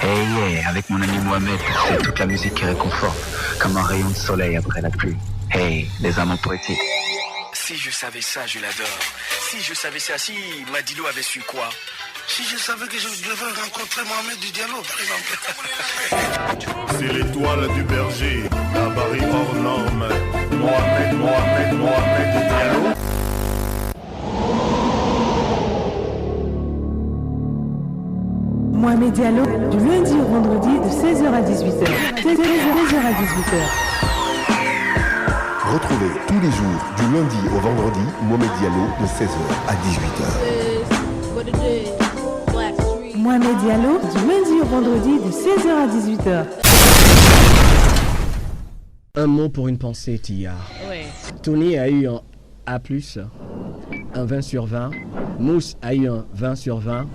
Hey, yeah, avec mon ami Mohamed, c'est toute la musique qui réconforte, comme un rayon de soleil après la pluie. Hey, les amants poétiques. Si je savais ça, je l'adore. Si je savais ça, si Madilo avait su quoi? Si je savais que je devais rencontrer Mohamed du Diallo, par exemple. C'est l'étoile du berger, gabarit hors norme. Mohamed du Diallo. Mohamed Diallo, du lundi au vendredi de 16h à 18h. 16h à 18h. Retrouvez tous les jours, du lundi au vendredi, Mohamed Diallo de 16h à 18h. Mohamed Diallo, du lundi au vendredi de 16h à 18h. Un mot pour une pensée, Tia. Ouais. Tony a eu un A+, un 20 sur 20. Mousse a eu un 20 sur 20.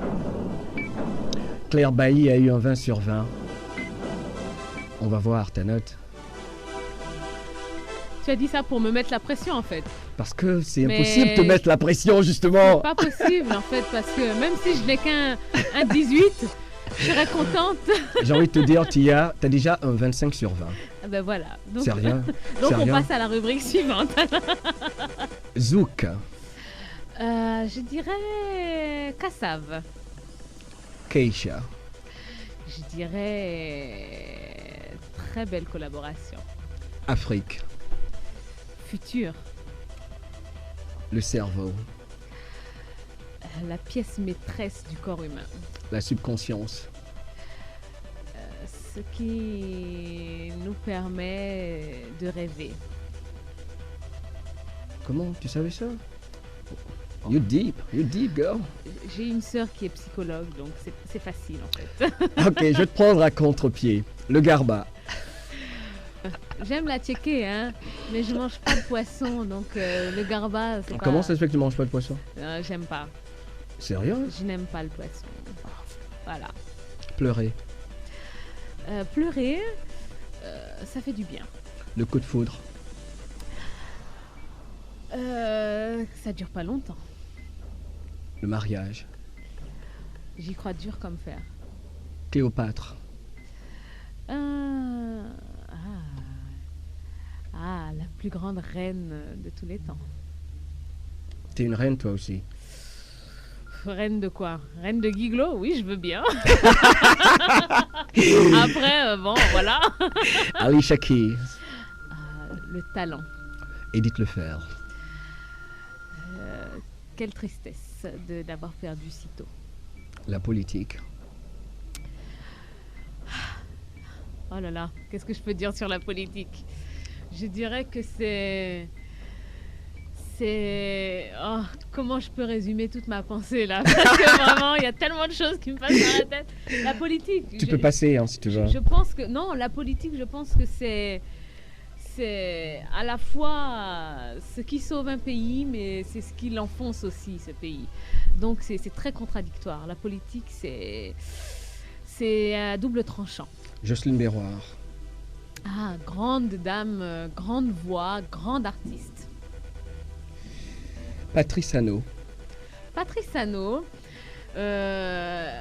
Claire Bailly a eu un 20 sur 20. On va voir ta note. Tu as dit ça pour me mettre la pression en fait. Parce que c'est Mais impossible de te mettre la pression, justement. C'est pas possible en fait, parce que même si je n'ai qu'un 18, je serais contente. J'ai envie de te dire, Tia, t'as déjà un 25 sur 20. Ah ben voilà. Donc, C'est rien. donc C'est on rien. passe à la rubrique suivante. Zouk, Je dirais Kassav. Keisha, Je dirais très belle collaboration. Afrique, Futur. le cerveau, La pièce maîtresse du corps humain. la subconscience, Ce qui nous permet de rêver. Comment tu savais ça? You deep girl. J'ai une sœur qui est psychologue, donc c'est facile en fait. Ok, je vais te prendre à contre-pied. Le garba, J'aime la tchéké, hein, mais je mange pas de poisson, donc le garba, c'est pas... comment ça se fait que tu manges pas de poisson? J'aime pas. Sérieux? Je n'aime pas le poisson. Voilà. Pleurer, Pleurer, ça fait du bien. le coup de foudre, Ça dure pas longtemps. le mariage, J'y crois dur comme fer. Cléopâtre, La plus grande reine de tous les temps. t'es une reine toi aussi. Reine de quoi? Reine de Guiglo? Oui, je veux bien. Après, bon, voilà. Alicia Keys, Le talent. Edith Lefer, Quelle tristesse d'avoir perdu si tôt. la politique, Oh là là, qu'est-ce que je peux dire sur la politique? Je dirais que c'est... Oh, comment je peux résumer toute ma pensée là? Parce que vraiment, il y a tellement de choses qui me passent dans la tête. La politique... tu peux passer hein, si tu veux. Je pense que... Non, la politique, je pense que c'est à la fois ce qui sauve un pays, mais c'est ce qui l'enfonce aussi, ce pays. Donc c'est très contradictoire. La politique, c'est à double tranchant. Jocelyne Béroir, Ah, grande dame, grande voix, grande artiste. Patrice Hano, Patrice Hano, je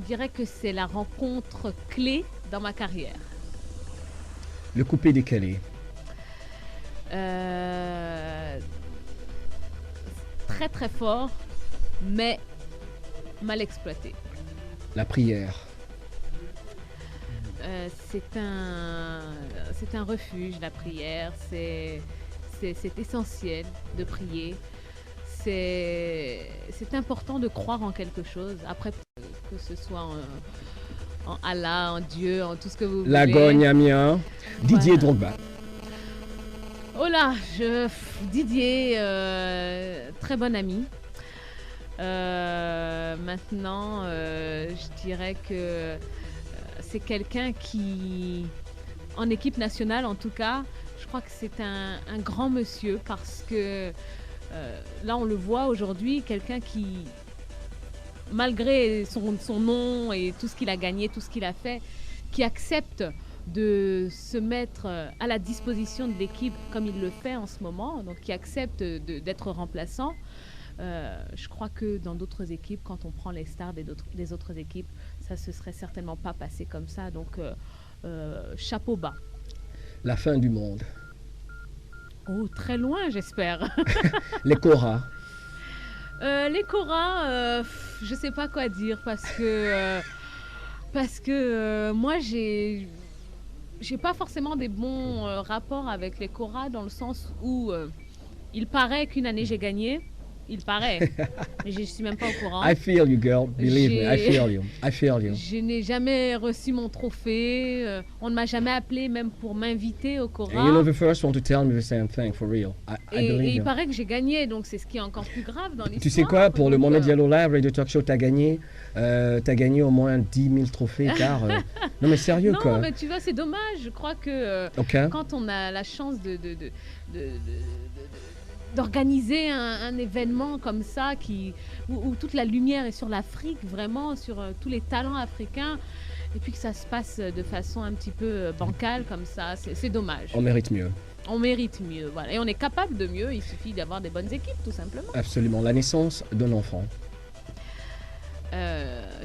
dirais que c'est la rencontre clé dans ma carrière. le coupé décalé, Très très fort, mais mal exploité. la prière, C'est un refuge, la prière. C'est essentiel de prier. C'est important de croire en quelque chose. Après, que ce soit en Allah, en Dieu, en tout ce que vous la voulez. Gogne Amiens, Didier Drogba, Oh là, Didier, très bon ami. Maintenant, je dirais que c'est quelqu'un qui, en équipe nationale en tout cas, je crois que c'est un grand monsieur parce que là on le voit aujourd'hui, quelqu'un qui, malgré son nom et tout ce qu'il a gagné, tout ce qu'il a fait, qui accepte de se mettre à la disposition de l'équipe comme il le fait en ce moment, donc qui accepte d'être remplaçant. Je crois que dans d'autres équipes, quand on prend les stars des autres équipes, ça se serait certainement pas passé comme ça. Donc, chapeau bas. La fin du monde. Oh, très loin, j'espère. Les Koras. Les Koras, je sais pas quoi dire parce que moi j'ai pas forcément des bons rapports avec les Koras dans le sens où il paraît qu'une année j'ai gagné. Il paraît, mais je suis même pas au courant. I feel you, girl. Believe me, I feel you. I feel you. Je n'ai jamais reçu mon trophée. On ne m'a jamais appelé même pour m'inviter au Kora. And you're the first one to tell me the same thing, for real. I believe Et il you. paraît que j'ai gagné, donc c'est ce qui est encore plus grave dans l'histoire. Tu sais quoi, pour le donc, Mohamed Diallo Live Radio Talk Show, t'as gagné au moins 10 000 trophées, car... Non mais sérieux non, quoi. Non mais tu vois, c'est dommage. Je crois que quand on a la chance d'organiser un événement comme ça où toute la lumière est sur l'Afrique, vraiment sur tous les talents africains, et puis que ça se passe de façon un petit peu bancale comme ça, c'est dommage. On mérite mieux. On mérite mieux, voilà. Et on est capable de mieux, il suffit d'avoir des bonnes équipes, tout simplement. Absolument. La naissance d'un enfant.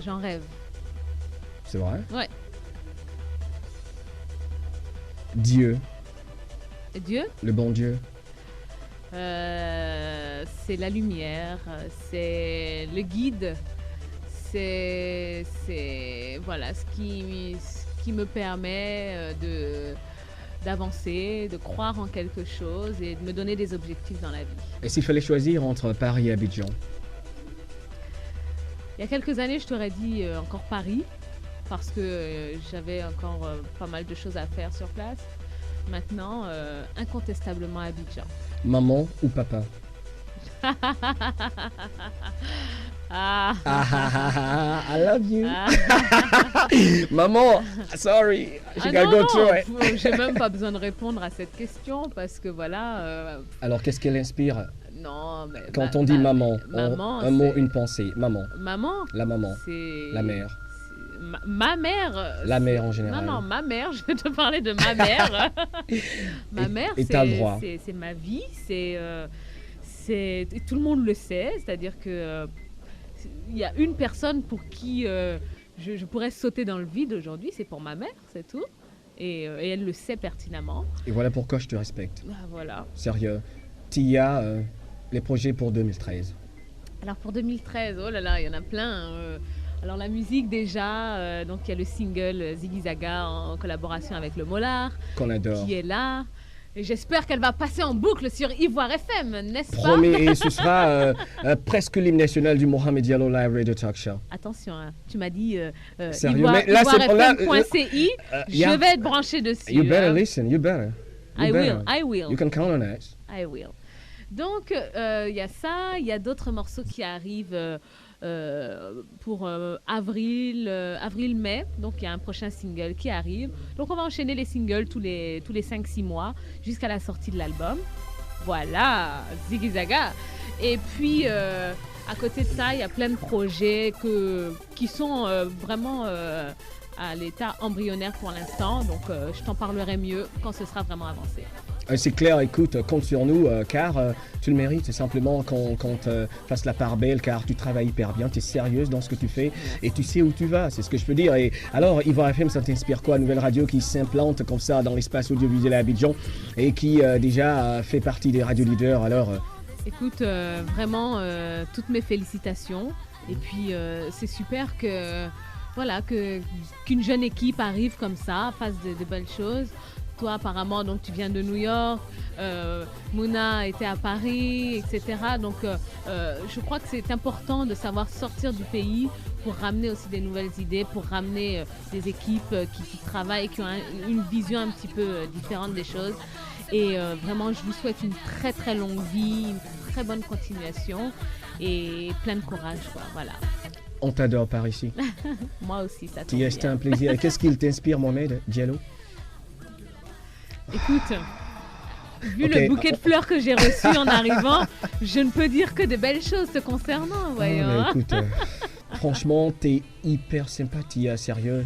J'en rêve. C'est vrai? Ouais. Dieu. Dieu? Le bon Dieu. C'est la lumière, c'est le guide, c'est voilà ce qui me permet d'avancer, de croire en quelque chose et de me donner des objectifs dans la vie. Et s'il fallait choisir entre Paris et Abidjan? Il y a quelques années, je t'aurais dit encore Paris, parce que j'avais encore pas mal de choses à faire sur place. Maintenant, incontestablement Abidjan. Maman ou papa? I love you. Maman, sorry, I gotta go through it. J'ai même pas besoin de répondre à cette question parce que voilà. Alors, qu'est-ce qu'elle inspire? Non, mais quand on dit maman, un mot, une pensée. Maman. Maman. La maman. C'est la mère. Ma mère. La mère en général. Non, ma mère. Je vais te parler de ma mère. Ma mère, c'est ma vie. Tout le monde le sait. C'est-à-dire que il y a une personne pour qui je pourrais sauter dans le vide aujourd'hui. C'est pour ma mère, c'est tout. Et elle le sait pertinemment. Et voilà pourquoi je te respecte. Ah, voilà. Sérieux. Tia, les projets pour 2013. Alors pour 2013, oh là là, il y en a plein. Alors la musique déjà, donc il y a le single Ziggy Zaga en collaboration avec le Molar, qu'on adore, qui est là. Et j'espère qu'elle va passer en boucle sur Ivoire FM, n'est-ce pas? Promis, et ce sera presque l'hymne national du Mohamed Diallo Live Radio Talk Show. Attention, hein, tu m'as dit ivoirefm.ci, je vais être branché dessus. You better listen, you better. I will. You can count on it. I will. Donc il y a ça, il y a d'autres morceaux qui arrivent pour avril-mai, donc il y a un prochain single qui arrive. Donc on va enchaîner les singles tous les 5-6 mois jusqu'à la sortie de l'album. Voilà, Ziggy Zaga. Et puis à côté de ça, il y a plein de projets qui sont vraiment à l'état embryonnaire pour l'instant. Donc je t'en parlerai mieux quand ce sera vraiment avancé. C'est clair, écoute, compte sur nous, car tu le mérites. C'est simplement qu'on te fasse la part belle, car tu travailles hyper bien, tu es sérieuse dans ce que tu fais et tu sais où tu vas, c'est ce que je peux dire. Et alors, Ivoire FM, ça t'inspire quoi? Nouvelle radio qui s'implante comme ça dans l'espace audiovisuel à Abidjan et qui déjà fait partie des radios leaders. Alors, écoute, vraiment, toutes mes félicitations. Et puis, c'est super qu'une jeune équipe arrive comme ça, fasse de belles choses. Toi, apparemment, donc tu viens de New York, Mouna était à Paris, etc. Donc, je crois que c'est important de savoir sortir du pays pour ramener aussi des nouvelles idées, pour ramener des équipes qui travaillent et qui ont une vision un petit peu différente des choses. Et vraiment, je vous souhaite une très, très longue vie, une très bonne continuation et plein de courage, quoi. Voilà. On t'adore par ici. Moi aussi, ça tombe bien. C'était un plaisir. Et qu'est-ce qui t'inspire, Mohamed Diallo? Écoute, vu le bouquet de fleurs que j'ai reçu en arrivant, je ne peux dire que de belles choses te concernant, voyons. Écoute, franchement, t'es hyper sympathique, sérieux.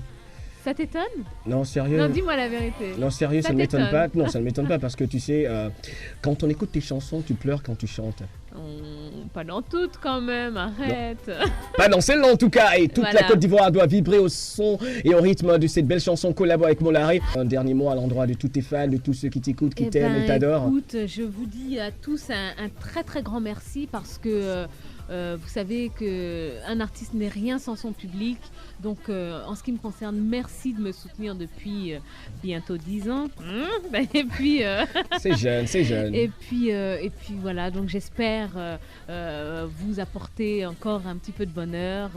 Ça t'étonne? Non, sérieux. Non, dis-moi la vérité. Non, sérieux, ça ne m'étonne pas. Non, ça ne m'étonne pas parce que tu sais, quand on écoute tes chansons, tu pleures quand tu chantes. pas dans toutes quand même, arrête. Pas dans celle-là en tout cas. Et toute Voilà. la Côte d'Ivoire doit vibrer au son et au rythme de cette belle chanson collabo avec Molaré. Un dernier mot à l'endroit de tous tes fans, de tous ceux qui t'écoutent, qui t'aiment et t'adorent. Écoute, je vous dis à tous un très très grand merci parce que vous savez qu'un artiste n'est rien sans son public. Donc en ce qui me concerne, merci de me soutenir depuis bientôt 10 ans. Et puis C'est jeune, c'est jeune. et puis voilà, donc j'espère vous apporter encore un petit peu de bonheur,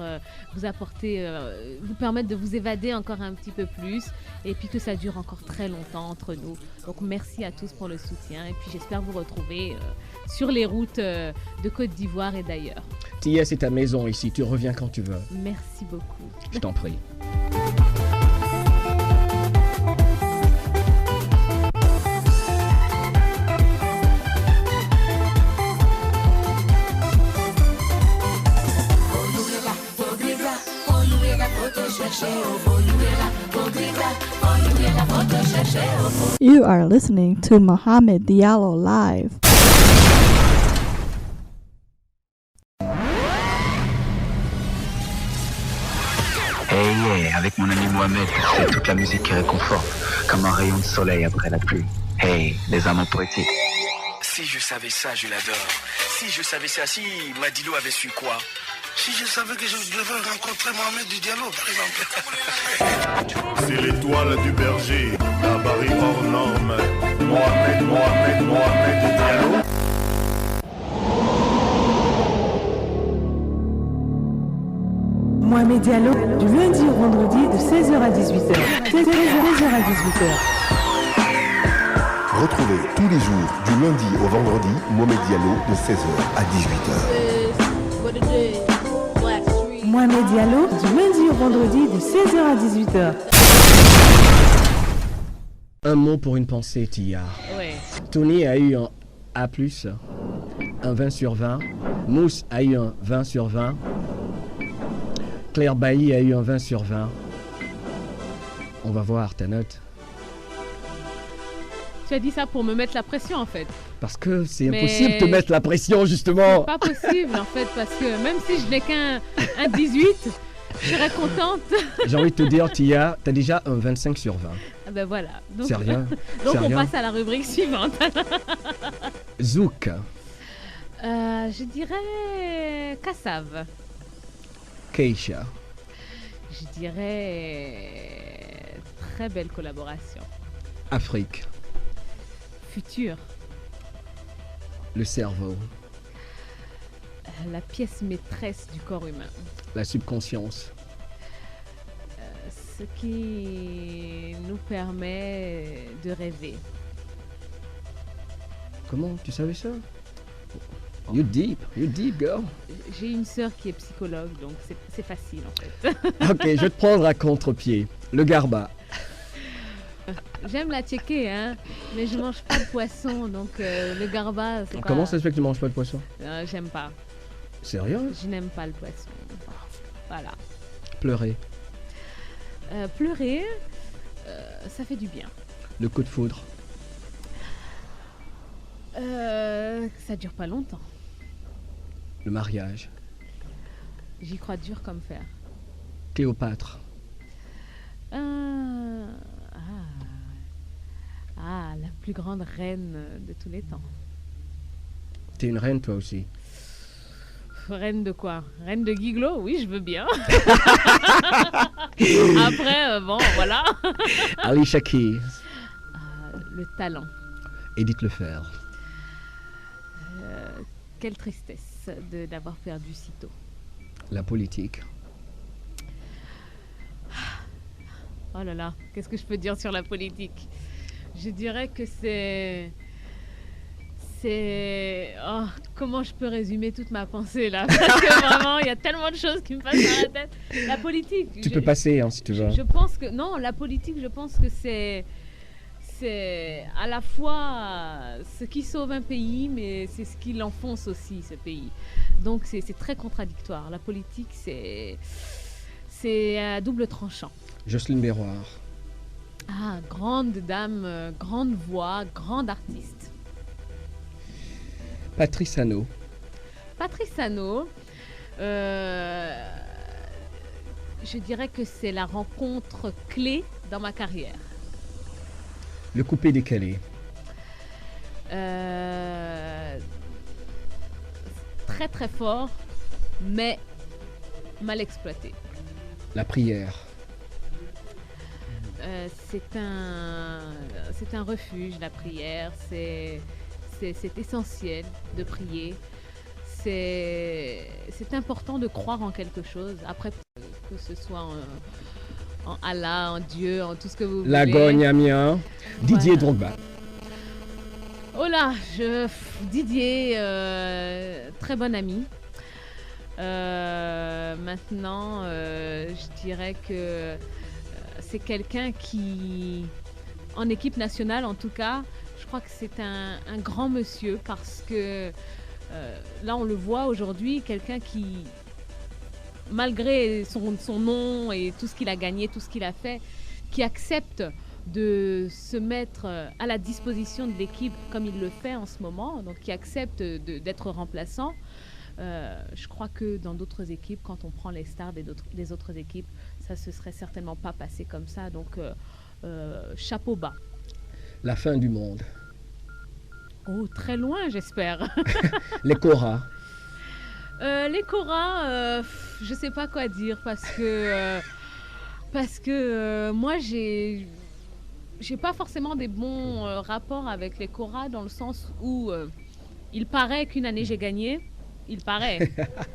vous permettre de vous évader encore un petit peu plus et puis que ça dure encore très longtemps entre nous. Donc merci à tous pour le soutien et puis j'espère vous retrouver sur les routes de Côte d'Ivoire et d'ailleurs. Tia, c'est ta maison ici, tu reviens quand tu veux. Merci beaucoup. Je t'en prie. You are listening to Mohamed Diallo live. Hey, yeah, avec mon ami Mohamed, c'est toute la musique qui réconforte, comme un rayon de soleil après la pluie. Hey, les amants poétiques. Si je savais ça, je l'adore. Si je savais ça, si Madilo avait su quoi? Si je savais que je devais rencontrer Mohamed du Diallo, par exemple. C'est l'étoile du berger, gabarit hors norme. Mohamed Diallo. Mohamed Diallo, du lundi au vendredi de 16h à 18h. 16h à 18h. Retrouvez tous les jours, du lundi au vendredi, Mohamed Diallo de 16h à 18h. Mohamed Diallo, du lundi au vendredi de 16h à 18h. Un mot pour une pensée, Tia. Ouais. Tony a eu un A+, un 20 sur 20. Mousse a eu un 20 sur 20. Claire Bailly a eu un 20 sur 20. On va voir ta note. Tu as dit ça pour me mettre la pression en fait. Parce que c'est Mais- impossible de te mettre la pression, justement. Pas possible en fait parce que même si je n'ai qu'un 18, je serais contente. J'ai envie de te dire, Tia, t'as déjà un 25 sur 20. Ah ben voilà. Donc, C'est rien. donc c'est on rien. passe à la rubrique suivante. Zouk, Je dirais Kassav. Keisha, Je dirais très belle collaboration. Afrique, Futur. le cerveau, La pièce maîtresse du corps humain. la subconscience, Ce qui nous permet de rêver. Comment tu savais ça? You deep girl. J'ai une sœur qui est psychologue, donc c'est facile en fait. Ok, je vais te prendre à contre-pied. Le garba, J'aime la tchéquer, hein, mais je mange pas de poisson, donc le garba, c'est pas... comment ça se fait que tu manges pas de poisson? J'aime pas. Sérieux? Je n'aime pas le poisson. Voilà. Pleurer, Pleurer, ça fait du bien. le coup de foudre, Ça dure pas longtemps. le mariage, J'y crois dur comme fer. Cléopâtre, La plus grande reine de tous les temps. t'es une reine toi aussi. Reine de quoi? Reine de Guiglo? Oui, je veux bien. Après, bon, voilà. Alicia Keys, Le talent. Edith Lefer, Quelle tristesse d'avoir perdu si tôt. la politique, Oh là là, qu'est-ce que je peux dire sur la politique? Je dirais que c'est... Oh, comment je peux résumer toute ma pensée là? Parce que vraiment, il y a tellement de choses qui me passent dans la tête. La politique... tu peux passer hein, si tu veux. Je pense que... Non, la politique, je pense que c'est à la fois ce qui sauve un pays, mais c'est ce qui l'enfonce aussi, ce pays. Donc c'est très contradictoire. La politique, c'est à double tranchant. Jocelyne Béroir, Ah, grande dame, grande voix, grande artiste. Patrice Hano, Patrice Hano, je dirais que c'est la rencontre clé dans ma carrière. Le coupé décalé. Très très fort, mais mal exploité. La prière. C'est un refuge, la prière. C'est essentiel de prier. C'est important de croire en quelque chose. Après, que ce soit en Allah, en Dieu, en tout ce que vous voulez. La Gogne Amiens. Didier Drogba. Oh là, Didier, très bon ami. Maintenant, je dirais que c'est quelqu'un qui, en équipe nationale en tout cas, je crois que c'est un grand monsieur parce que là on le voit aujourd'hui, quelqu'un qui, malgré son nom et tout ce qu'il a gagné, tout ce qu'il a fait, qui accepte de se mettre à la disposition de l'équipe comme il le fait en ce moment, donc qui accepte d'être remplaçant. Je crois que dans d'autres équipes, quand on prend les stars des autres équipes, ça se serait certainement pas passé comme ça. Donc, chapeau bas. La fin du monde. Oh, très loin, j'espère. Les Cora. Les Cora, je sais pas quoi dire parce que moi, j'ai pas forcément des bons rapports avec les Cora dans le sens où il paraît qu'une année j'ai gagné. Il paraît.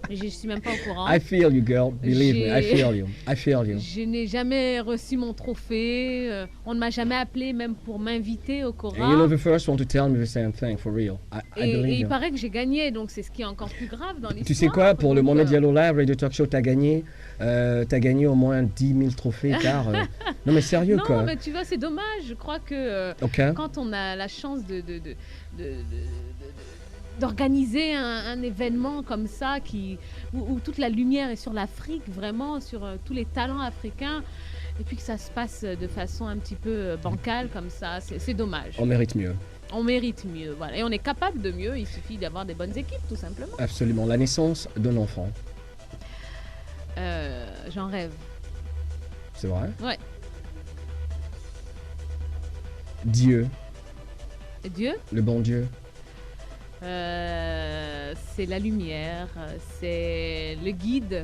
Mais je ne suis même pas au courant. I feel you, girl. Believe me, I feel you. I feel you. Je n'ai jamais reçu mon trophée. On ne m'a jamais appelé même pour m'inviter au Cora. And you're not the first one to tell me the same thing, for real. I believe et il you. paraît que j'ai gagné, donc c'est ce qui est encore plus grave dans l'histoire. Tu sais quoi, pour le Mohamed Diallo Live Radio Talk Show, t'as gagné au moins 10 000 trophées, car... Non mais sérieux quoi. Non mais tu vois, c'est dommage. Je crois que quand on a la chance d'organiser un événement comme ça où toute la lumière est sur l'Afrique, vraiment sur tous les talents africains, et puis que ça se passe de façon un petit peu bancale comme ça, c'est dommage. On mérite mieux. On mérite mieux, voilà. Et on est capable de mieux, il suffit d'avoir des bonnes équipes, tout simplement. Absolument. La naissance d'un enfant. J'en rêve. C'est vrai? Ouais. Dieu. Dieu? Le bon Dieu. C'est la lumière, c'est le guide,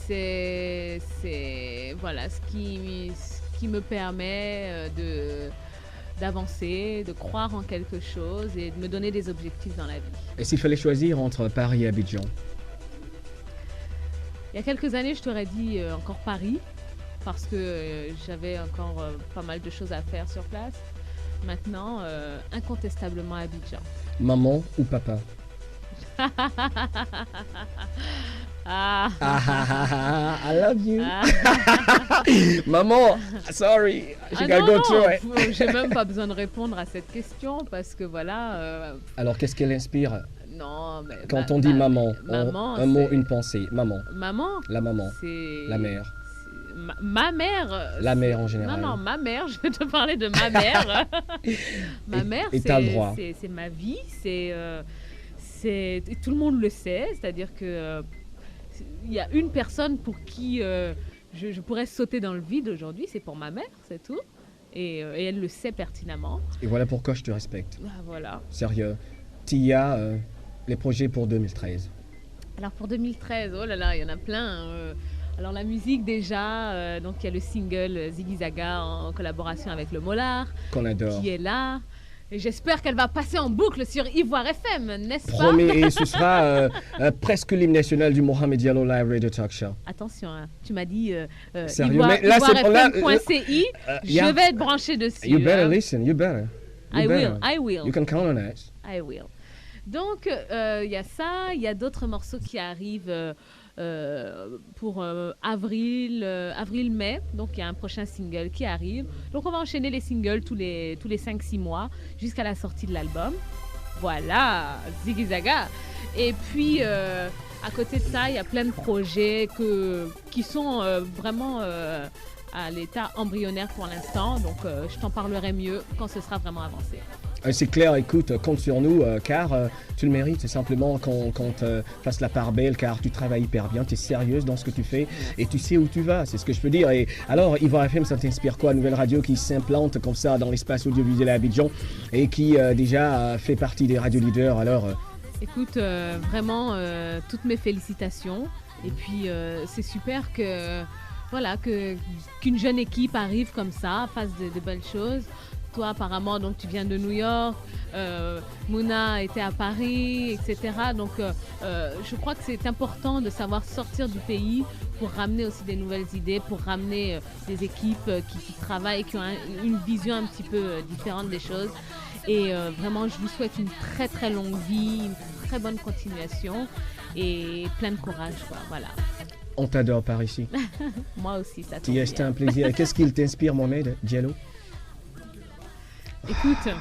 c'est voilà ce qui me permet d'avancer, de croire en quelque chose et de me donner des objectifs dans la vie. Et s'il fallait choisir entre Paris et Abidjan? Il y a quelques années, je t'aurais dit encore Paris, parce que j'avais encore pas mal de choses à faire sur place. Maintenant, incontestablement Abidjan. Maman ou papa? I love you. Maman, sorry, je gotta go through it. J'ai même pas besoin de répondre à cette question parce que voilà. Alors, qu'est-ce qu'elle inspire? Non, mais quand on dit maman, maman un mot, une pensée. Maman. Maman. La maman. C'est la mère. Ma mère. La mère en général. Non, ma mère. Je vais te parler de ma mère. Ma mère, c'est ma vie. Tout le monde le sait. C'est-à-dire que il y a une personne pour qui je pourrais sauter dans le vide aujourd'hui. C'est pour ma mère, c'est tout. Et elle le sait pertinemment. Et voilà pourquoi je te respecte. Ah, voilà. Sérieux. Tia, les projets pour 2013. Alors pour 2013, oh là là, il y en a plein. Alors la musique déjà, donc il y a le single Ziggy Zaga en collaboration avec le Molar, qu'on adore, qui est là. Et j'espère qu'elle va passer en boucle sur Ivoire FM, n'est-ce pas? Promis, et ce sera presque l'hymne national du Mohamed Diallo Live Radio Talk Show. Attention, hein, tu m'as dit IvoireFM.ci, je vais être branché dessus. You better listen, you better. I will. You can count on us. I will. Donc il y a ça, il y a d'autres morceaux qui arrivent pour avril-mai, donc il y a un prochain single qui arrive. Donc on va enchaîner les singles tous les 5-6 mois jusqu'à la sortie de l'album. Voilà, Ziggy Zaga. Et puis à côté de ça, il y a plein de projets qui sont vraiment à l'état embryonnaire pour l'instant. Donc je t'en parlerai mieux quand ce sera vraiment avancé. C'est clair, écoute, compte sur nous, car tu le mérites. C'est simplement qu'on te fasse la part belle, car tu travailles hyper bien, tu es sérieuse dans ce que tu fais et tu sais où tu vas, c'est ce que je peux dire. Et alors, Ivoire FM, ça t'inspire quoi? Nouvelle radio qui s'implante comme ça dans l'espace audiovisuel à Abidjan et qui déjà fait partie des radios leaders. Alors, écoute, vraiment, toutes mes félicitations. Et puis, c'est super que, voilà, qu'une jeune équipe arrive comme ça, fasse de belles choses. Toi, apparemment, donc tu viens de New York, Mouna était à Paris, etc. Donc, je crois que c'est important de savoir sortir du pays pour ramener aussi des nouvelles idées, pour ramener des équipes qui travaillent, qui ont une vision un petit peu différente des choses. Et vraiment, je vous souhaite une très très longue vie, une très bonne continuation et plein de courage, quoi. Voilà. On t'adore par ici. Moi aussi, ça tombe bien. C'était un plaisir. Qu'est-ce qui t'inspire, Mohamed Diallo? Écoute,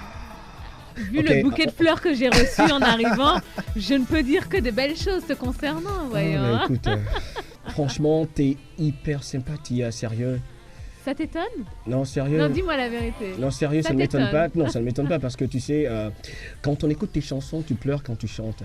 vu le bouquet de fleurs que j'ai reçu en arrivant, je ne peux dire que de belles choses te concernant, voyons. Écoute, franchement, t'es hyper sympathique, sérieux. Ça t'étonne? Non, sérieux. Non, dis-moi la vérité. Non, sérieux, ça ne m'étonne pas. Non, ça ne m'étonne pas parce que tu sais, quand on écoute tes chansons, tu pleures quand tu chantes.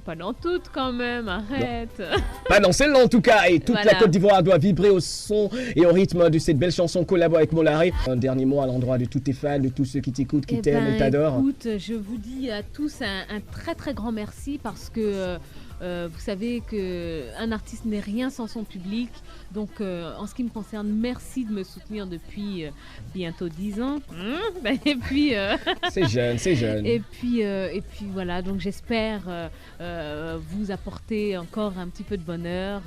Pas dans toutes quand même, arrête. Pas dans celle-là en tout cas. Et toute la Côte d'Ivoire doit vibrer au son et au rythme de cette belle chanson collabo avec Molaré. Un dernier mot à l'endroit de tous tes fans, de tous ceux qui t'écoutent, qui t'aiment et t'adorent. Écoute, je vous dis à tous un très très grand merci parce que vous savez qu'un artiste n'est rien sans son public. Donc, en ce qui me concerne, merci de me soutenir depuis bientôt 10 ans. Et puis, c'est jeune, c'est jeune. Et puis voilà, donc j'espère vous apporter encore un petit peu de bonheur,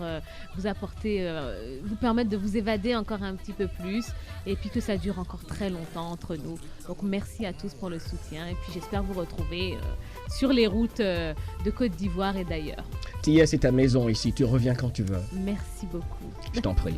vous permettre de vous évader encore un petit peu plus et puis que ça dure encore très longtemps entre nous. Donc, merci à tous pour le soutien et puis j'espère vous retrouver sur les routes de Côte d'Ivoire et d'ailleurs. Tia, c'est ta maison ici, tu reviens quand tu veux. Merci beaucoup. Je t'en prie.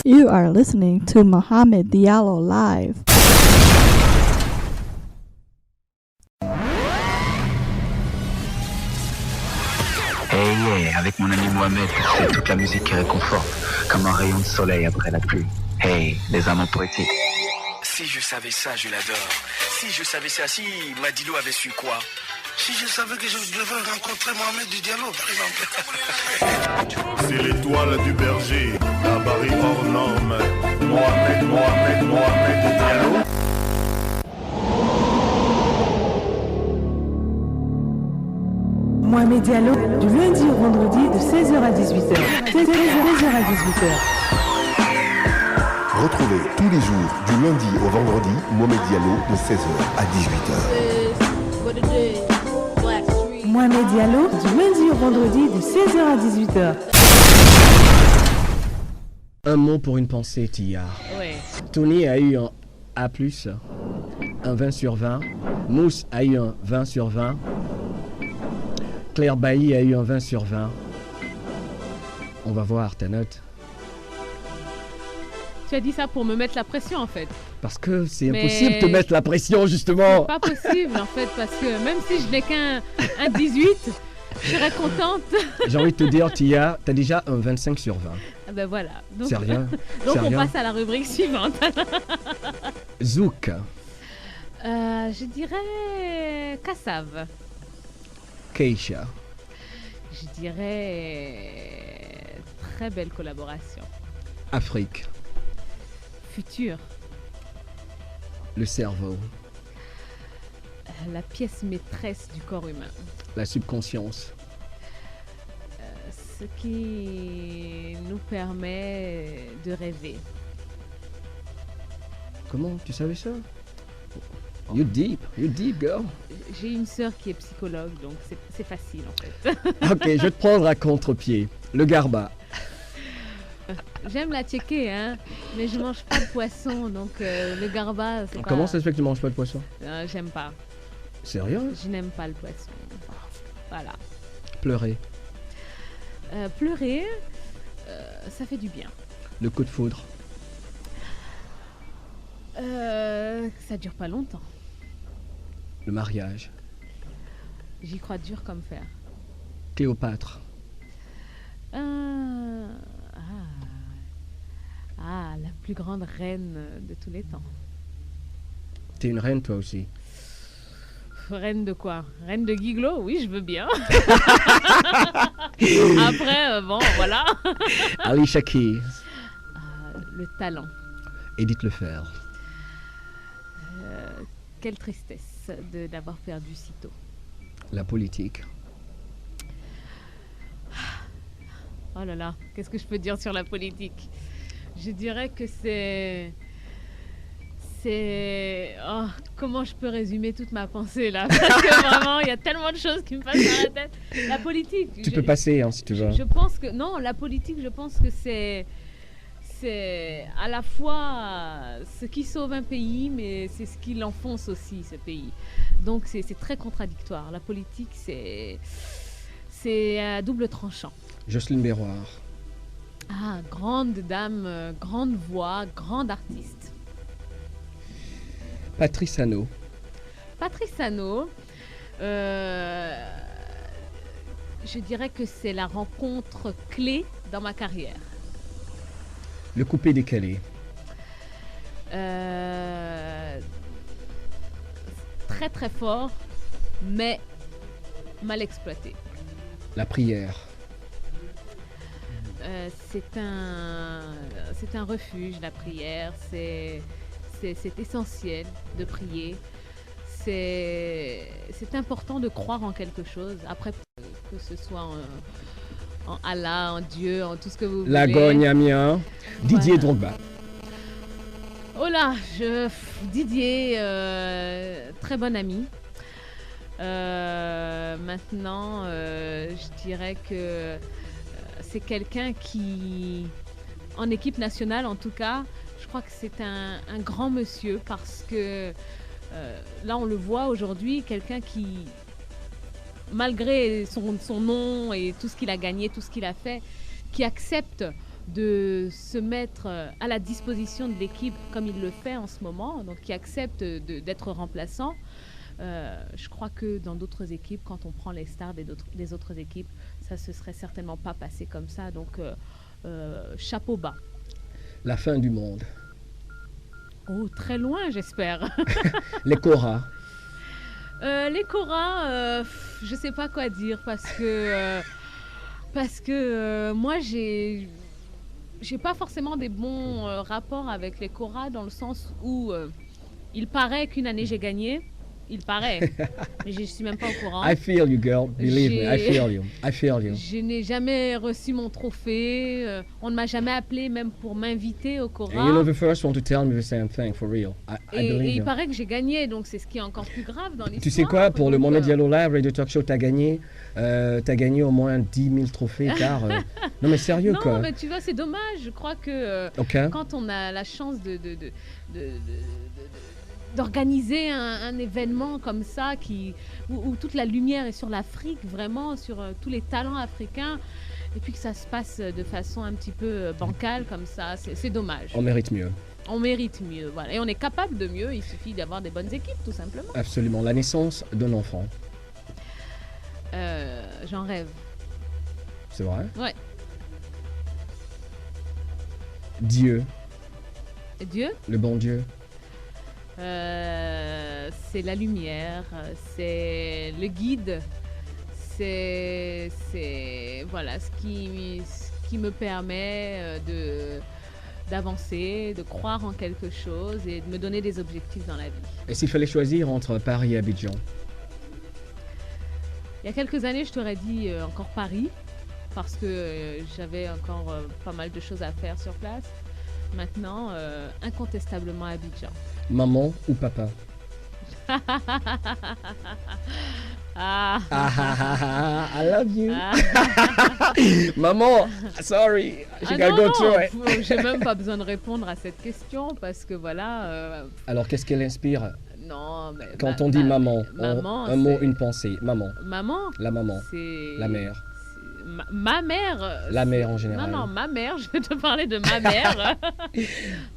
You are listening to Mohamed Diallo live. Hey, yeah, avec mon ami Mohamed, c'est toute la musique qui réconforte, comme un rayon de soleil après la pluie. Hey, les amants poétiques. Si je savais ça, je l'adore. Si je savais ça, si Madilo avait su quoi? Si je savais que je devais rencontrer Mohamed Diallo, par exemple. C'est l'étoile du berger, Dabari hors norme. Mohamed Diallo. Mohamed Diallo, du lundi au vendredi de 16h à 18h. 16h à 18h. Retrouvez tous les jours, du lundi au vendredi, Mohamed Diallo de 16h à 18h. Mohamed Diallo, du lundi au vendredi de 16h à 18h. Un mot pour une pensée, Tia. Ouais. Tony a eu un A+, un 20 sur 20. Mousse a eu un 20 sur 20. Claire Bailly a eu un 20 sur 20. On va voir ta note. Tu as dit ça pour me mettre la pression en fait. Parce que c'est impossible de te mettre la pression justement. C'est pas possible en fait parce que même si je n'ai qu'un 18, je serais contente. J'ai envie de te dire, Tia, t'as déjà un 25 sur 20. Ah ben voilà. Donc, c'est rien. Donc c'est on rien. passe à la rubrique suivante. Zouk. Je dirais Kassav. Keisha. Je dirais très belle collaboration. Afrique. Futur. Le cerveau. La pièce maîtresse du corps humain. La subconscience. Ce qui nous permet de rêver. Comment tu savais ça? You deep girl. J'ai une sœur qui est psychologue, donc c'est facile en fait. Ok, je vais te prendre à contre-pied. Le garba. J'aime la tchéké, hein, mais je mange pas de poisson, donc le garba, c'est pas... Comment ça se fait que tu manges pas de poisson? J'aime pas. Sérieux? Je n'aime pas le poisson. Voilà. Pleurer. Pleurer, ça fait du bien. Le coup de foudre. Ça dure pas longtemps. Le mariage. J'y crois dur comme fer. Cléopâtre. La plus grande reine de tous les temps. T'es une reine toi aussi. Reine de quoi? Reine de Guiglo? Oui, je veux bien. Après, bon, voilà. Alicia Keys. Le talent. Edith Lefebvre. Quelle tristesse d'avoir perdu si tôt. La politique. Oh là là, qu'est-ce que je peux dire sur la politique? Je dirais que c'est... Oh, comment je peux résumer toute ma pensée là? Parce que vraiment, il y a tellement de choses qui me passent dans la tête. La politique... Tu peux passer hein, si tu veux. Je pense que... Non, la politique, je pense que c'est à la fois ce qui sauve un pays, mais c'est ce qui l'enfonce aussi, ce pays. Donc c'est très contradictoire. La politique, c'est à double tranchant. Jocelyne Béroir. Grande dame, grande voix, grande artiste. Patrice Hano. Patrice Hano, je dirais que c'est la rencontre clé dans ma carrière. Le coupé décalé. Très très fort, mais mal exploité. La prière. C'est un refuge, la prière. C'est essentiel de prier. C'est important de croire en quelque chose. Après, que ce soit en Allah, en Dieu, en tout ce que vous voulez. La Gogne Amiens. Didier Drogba. Oh là, Didier, très bon ami. Maintenant, je dirais que c'est quelqu'un qui, en équipe nationale en tout cas, je crois que c'est un grand monsieur parce que là on le voit aujourd'hui, quelqu'un qui, malgré son nom et tout ce qu'il a gagné, tout ce qu'il a fait, qui accepte de se mettre à la disposition de l'équipe comme il le fait en ce moment, donc qui accepte d'être remplaçant. Je crois que dans d'autres équipes, quand on prend les stars des autres équipes, ça se serait certainement pas passé comme ça. Donc, chapeau bas. La fin du monde. Oh, très loin, j'espère. Les Cora. Les Cora, je sais pas quoi dire parce que moi, j'ai pas forcément des bons rapports avec les Cora dans le sens où il paraît qu'une année j'ai gagné. Il paraît, mais je ne suis même pas au courant. I feel you, girl. Believe me, I feel you. I feel you. Je n'ai jamais reçu mon trophée. On ne m'a jamais appelé même pour m'inviter au Cora. And you're not the first one to tell me the same thing, for real. I believe et il you. paraît que j'ai gagné, donc c'est ce qui est encore plus grave dans l'histoire. Tu sais quoi, pour le Mohamed Diallo Live Radio Talk Show, t'as gagné au moins 10 000 trophées, car... Non mais sérieux non, quoi. Non mais tu vois, c'est dommage. Je crois que quand on a la chance d'organiser un événement comme ça où toute la lumière est sur l'Afrique, vraiment sur tous les talents africains, et puis que ça se passe de façon un petit peu bancale comme ça, c'est dommage. On mérite mieux. On mérite mieux, voilà. Et on est capable de mieux, il suffit d'avoir des bonnes équipes, tout simplement. Absolument. La naissance d'un enfant. J'en rêve. C'est vrai? Ouais. Dieu. Dieu? Le bon Dieu. C'est la lumière, c'est le guide, c'est voilà ce qui me permet d'avancer, de croire en quelque chose et de me donner des objectifs dans la vie. Et s'il fallait choisir entre Paris et Abidjan? Il y a quelques années, je t'aurais dit encore Paris, parce que j'avais encore pas mal de choses à faire sur place. Maintenant, incontestablement Abidjan. Maman ou papa? I love you. Maman, sorry, I gotta go through it. J'ai même pas besoin de répondre à cette question parce que voilà. Alors, qu'est-ce qu'elle inspire? Non, mais quand on dit maman, maman un mot, une pensée. Maman. Maman. La maman. C'est la mère. ma mère. La mère en général. Non, ma mère, je vais te parler de ma mère.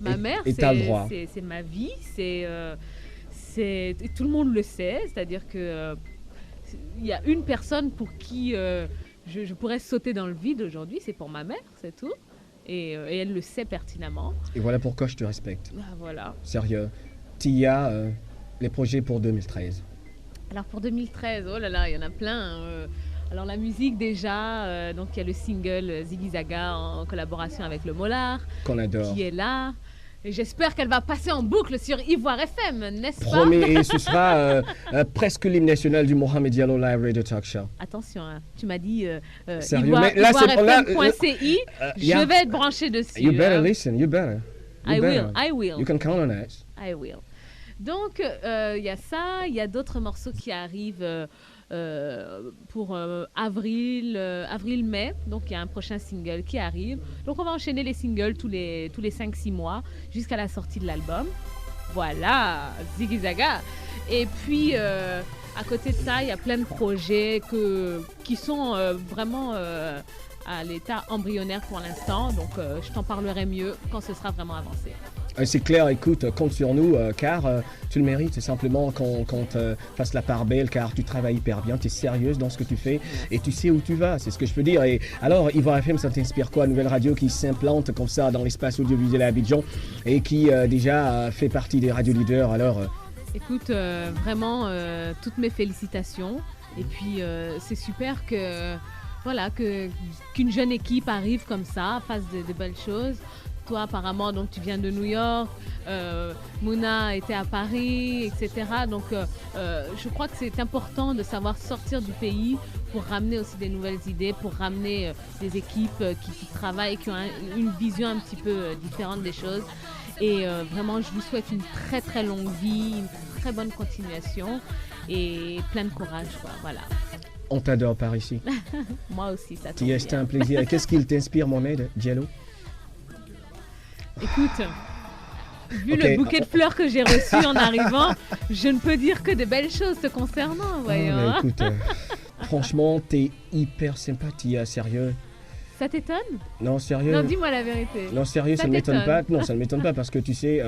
Ma mère, t'as le droit. C'est ma vie, tout le monde le sait, c'est-à-dire que il y a une personne pour qui je pourrais sauter dans le vide aujourd'hui, c'est pour ma mère, c'est tout. Et elle le sait pertinemment. Et voilà pourquoi je te respecte. Ah, voilà. Sérieux. Tia, les projets pour 2013. Alors pour 2013, oh là là, il y en a plein. Alors la musique déjà, donc il y a le single Ziggy Zaga en collaboration avec le Molar. Qu'on adore. Qui est là. Et j'espère qu'elle va passer en boucle sur Ivoire FM, n'est-ce pas? Promis, et ce sera presque l'hymne national du Mohamed Diallo Live Radio Talk Show. Attention, hein, tu m'as dit ivoirefm.ci, je vais être branché dessus. You better listen, you better. I will. You can count on it. I will. Donc, il y a ça, il y a d'autres morceaux qui arrivent pour avril-mai. Donc, il y a un prochain single qui arrive. Donc, on va enchaîner les singles tous les 5-6 mois jusqu'à la sortie de l'album. Voilà, Ziggy Zaga. Et puis, à côté de ça, il y a plein de projets qui sont vraiment à l'état embryonnaire pour l'instant. Donc, je t'en parlerai mieux quand ce sera vraiment avancé. C'est clair, écoute, compte sur nous, car tu le mérites. C'est simplement qu'on te fasse la part belle, car tu travailles hyper bien, tu es sérieuse dans ce que tu fais et tu sais où tu vas, c'est ce que je peux dire. Et alors, Ivoire FM, ça t'inspire quoi? Nouvelle radio qui s'implante comme ça dans l'espace audiovisuel à Abidjan et qui déjà fait partie des radios leaders. Alors, écoute, vraiment, toutes mes félicitations. Et puis, c'est super qu'une jeune équipe arrive comme ça, fasse de belles choses. Toi, apparemment, donc tu viens de New York, Mouna était à Paris, etc. Donc, je crois que c'est important de savoir sortir du pays pour ramener aussi des nouvelles idées, pour ramener des équipes qui travaillent, qui ont une vision un petit peu différente des choses. Et vraiment, je vous souhaite une très, très longue vie, une très bonne continuation et plein de courage, quoi. Voilà. On t'adore par ici. Moi aussi, ça tombe bien. C'est un plaisir. Qu'est-ce qui t'inspire, Mohamed Diallo? Écoute, vu le bouquet de fleurs que j'ai reçu en arrivant, je ne peux dire que de belles choses te concernant, voyons. Écoute, franchement, t'es hyper sympathique, sérieux. Ça t'étonne? Non, sérieux. Non, dis-moi la vérité. Non, sérieux, ça ne m'étonne pas. Non, ça ne m'étonne pas parce que tu sais,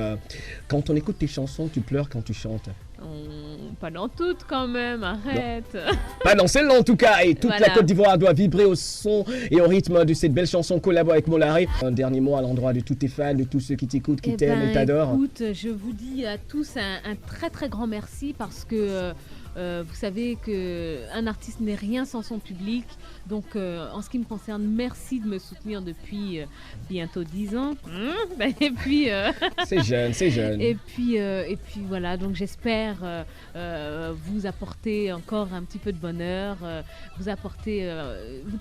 quand on écoute tes chansons, tu pleures quand tu chantes. Pas dans toutes quand même, arrête. Pas dans celle-là en tout cas. Et toute la Côte d'Ivoire doit vibrer au son et au rythme de cette belle chanson collabo avec Molaré. Un dernier mot à l'endroit de tous tes fans, de tous ceux qui t'écoutent, qui t'aiment et t'adorent. Écoute, je vous dis à tous un très très grand merci parce que vous savez qu'un artiste n'est rien sans son public. Donc, en ce qui me concerne, merci de me soutenir depuis bientôt 10 ans. Et puis, c'est jeune, c'est jeune. Et puis voilà, donc j'espère vous apporter encore un petit peu de bonheur, vous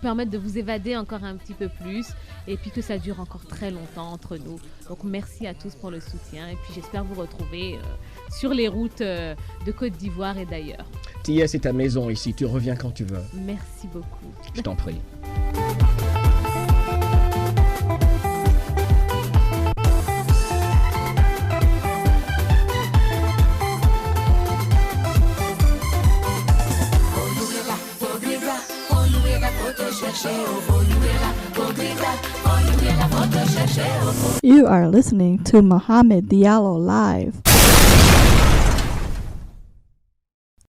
permettre de vous évader encore un petit peu plus et puis que ça dure encore très longtemps entre nous. Donc, merci à tous pour le soutien et puis j'espère vous retrouver sur les routes de Côte d'Ivoire et d'ailleurs. Tia, c'est ta maison ici, tu reviens quand tu veux. Merci beaucoup. Je t'en prie. You are listening to Mohamed Diallo Live.